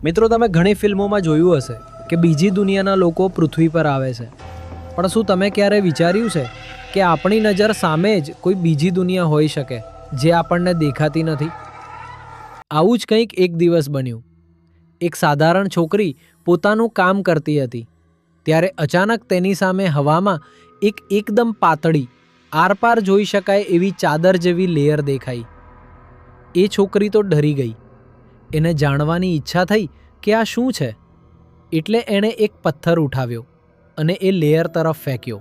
મિત્રો, તમે ઘણી ફિલ્મોમાં જોયું હશે કે બીજી દુનિયાના લોકો પૃથ્વી પર આવે છે, પણ શું તમે ક્યારે વિચાર્યું છે કે આપણી નજર સામે જ કોઈ બીજી દુનિયા હોઈ શકે જે આપણને દેખાતી નથી? આવું જ કંઈક એક દિવસ બન્યું. એક સાધારણ છોકરી પોતાનું કામ કરતી હતી ત્યારે અચાનક તેની સામે હવામાં એક એકદમ પાતળી, આરપાર જોઈ શકાય એવી ચાદર જેવી લેયર દેખાઈ. એ છોકરી તો ડરી ગઈ. એને જાણવાની ઈચ્છા થઈ કે આ શું છે, એટલે એણે એક પથ્થર ઉઠાવ્યો અને એ લેયર તરફ ફેંક્યો.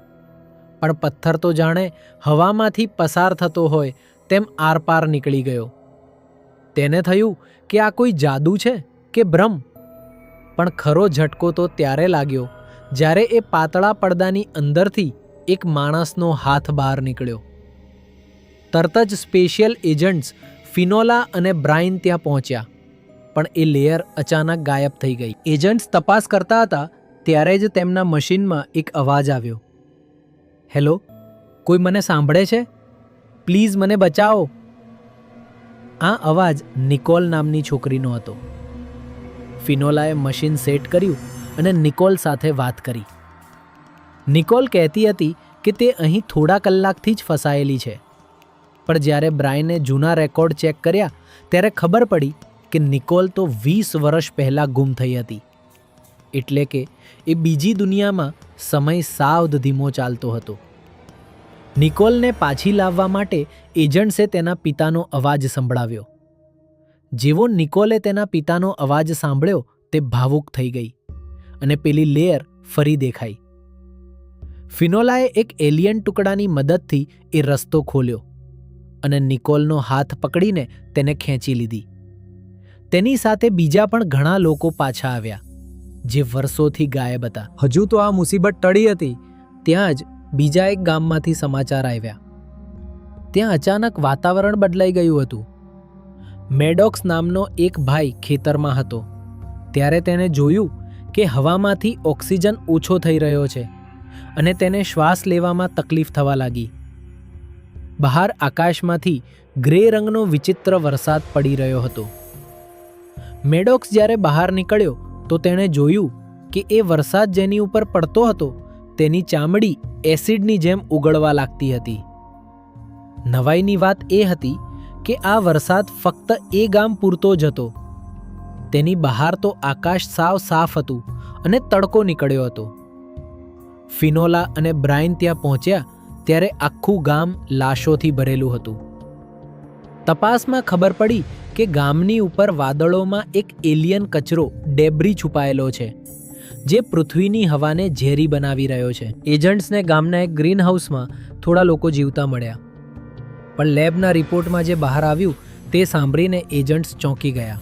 પણ પથ્થર તો જાણે હવામાંથી પસાર થતો હોય તેમ આરપાર નીકળી ગયો. તેને થયું કે આ કોઈ જાદુ છે કે ભ્રમ? પણ ખરો ઝટકો તો ત્યારે લાગ્યો જ્યારે એ પાતળા પડદાની અંદરથી એક માણસનો હાથ બહાર નીકળ્યો. તરત જ સ્પેશિયલ એજન્ટ્સ ફિનોલા અને બ્રાયન ત્યાં પહોંચ્યા, પણ એ લેયર અચાનક ગાયબ થઈ ગઈ. એજન્ટ્સ તપાસ કરતા હતા ત્યારે જ તેમના મશીનમાં એક અવાજ આવ્યો. હેલો, કોઈ મને સાંભળે છે? પ્લીઝ મને બચાવો. આ અવાજ નિકોલ નામની છોકરીનો હતો. ફિનોલાએ મશીન સેટ કર્યું અને નિકોલ સાથે વાત કરી. નિકોલ કહેતી હતી કે તે અહીં થોડા કલાકથી જ ફસાયેલી છે, પણ જ્યારે બ્રાયને જૂના રેકોર્ડ ચેક કર્યા ત્યારે ખબર પડી કે નિકોલ તો 20 વર્ષ પહેલાં ગુમ થઈ હતી. એટલે કે એ બીજી દુનિયામાં સમય સાવ ધીમો ચાલતો હતો. નિકોલને પાછી લાવવા માટે એજન્ટ્સે તેના પિતાનો અવાજ સંભળાવ્યો. જેવો નિકોલે તેના પિતાનો અવાજ સાંભળ્યો તે ભાવુક થઈ ગઈ અને પેલી લેયર ફરી દેખાઈ. ફિનોલાએ એક એલિયન ટુકડાની મદદથી એ રસ્તો ખોલ્યો અને નિકોલનો હાથ પકડીને તેને ખેંચી લીધી. તેની સાથે બીજા પણ ઘણા લોકો પાછા આવ્યા જે વર્ષોથી ગાયબ હતા. હજુ તો આ મુસીબત ટળી હતી ત્યાં જ બીજા એક ગામમાંથી સમાચાર આવ્યા. ત્યાં અચાનક વાતાવરણ બદલાઈ ગયું હતું. મેડોક્સ નામનો એક ભાઈ ખેતરમાં હતો ત્યારે તેને જોયું કે હવામાંથી ઓક્સિજન ઓછો થઈ રહ્યો છે અને તેને શ્વાસ લેવામાં તકલીફ થવા લાગી. બહાર આકાશમાંથી ગ્રે રંગનો વિચિત્ર વરસાદ પડી રહ્યો હતો. મેડોક્સ જ્યારે બહાર નીકળ્યો તો તેણે જોયું કે એ વરસાદ જેની ઉપર પડતો હતો તેની ચામડી એસિડની જેમ ઉગળવા લાગતી હતી. નવાઈની વાત એ હતી કે આ વરસાદ ફક્ત એ ગામ પૂરતો જ હતો. તેની બહાર તો આકાશ સાવ સાફ હતું અને તડકો નીકળ્યો હતો. ફિનોલા અને બ્રાયન ત્યાં પહોંચ્યા ત્યારે આખું ગામ લાશોથી ભરેલું હતું. તપાસમાં ખબર પડી કે ગામની ઉપર વાદળોમાં એક એલિયન કચરો ડેબ્રી છુપાયેલો છે જે પૃથ્વીની હવાને ઝેરી બનાવી રહ્યો છે. એજન્ટ્સને ગામના એક ગ્રીન હાઉસમાં થોડા લોકો જીવતા મળ્યા, પણ લેબના રિપોર્ટમાં જે બહાર આવ્યું તે સાંભળીને એજન્ટ્સ ચોંકી ગયા.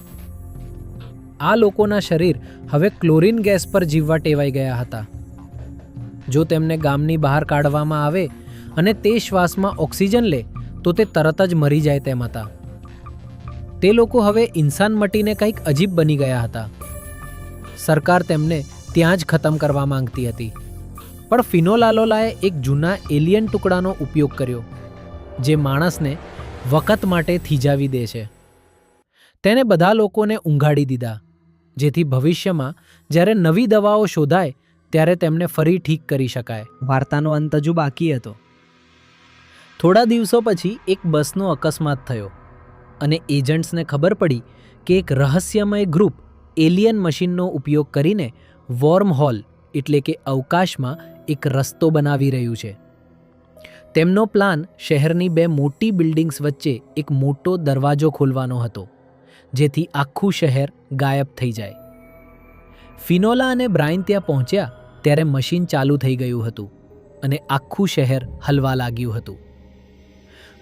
આ લોકોના શરીર હવે ક્લોરીન ગેસ પર જીવવા ટેવાઈ ગયા હતા. જો તેમને ગામની બહાર કાઢવામાં આવે અને તે શ્વાસમાં ઓક્સિજન લે તો તે તરત જ મરી જાય તેમ હતા. તે લોકો હવે ઇન્સાન મટીને કંઈક અજીબ બની ગયા હતા. સરકાર તેમને ત્યાં જ ખતમ કરવા માંગતી હતી, પણ ફિનોલાલોલાએ એક જૂના એલિયન ટુકડાનો ઉપયોગ કર્યો જે માણસને વખત માટે થીજાવી દે છે. તેને બધા લોકોને ઊંઘાડી દીધા જેથી ભવિષ્યમાં જ્યારે નવી દવાઓ શોધાય ત્યારે તેમને ફરી ઠીક કરી શકાય. વાર્તાનો અંત હજુ બાકી હતો. થોડા દિવસો પછી એક બસનો અકસ્માત થયો અને એજન્ટ્સને ખબર પડી કે એક રહસ્યમય ગ્રુપ એલિયન મશીનનો ઉપયોગ કરીને વોર્મ હોલ એટલે કે અવકાશમાં એક રસ્તો બનાવી રહ્યું છે. તેમનો પ્લાન શહેરની બે મોટી બિલ્ડિંગ્સ વચ્ચે એક મોટો દરવાજો ખોલવાનો હતો જેથી આખું શહેર ગાયબ થઈ જાય. ફિનોલા અને બ્રાયન ત્યાં પહોંચ્યા ત્યારે મશીન ચાલુ થઈ ગયું હતું અને આખું શહેર હલવા લાગ્યું હતું.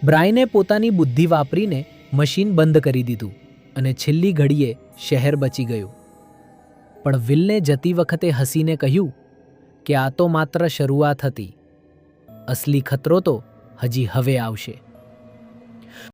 બ્રાયને પોતાની બુદ્ધિ વાપરીને મશીન બંધ કરી દીધું અને છેલ્લી ઘડીએ શહેર બચી ગયું. પણ વિલને જતી વખતે હસીને કહ્યું કે આ તો માત્ર શરૂઆત હતી. અસલી ખતરો તો હજી હવે આવશે.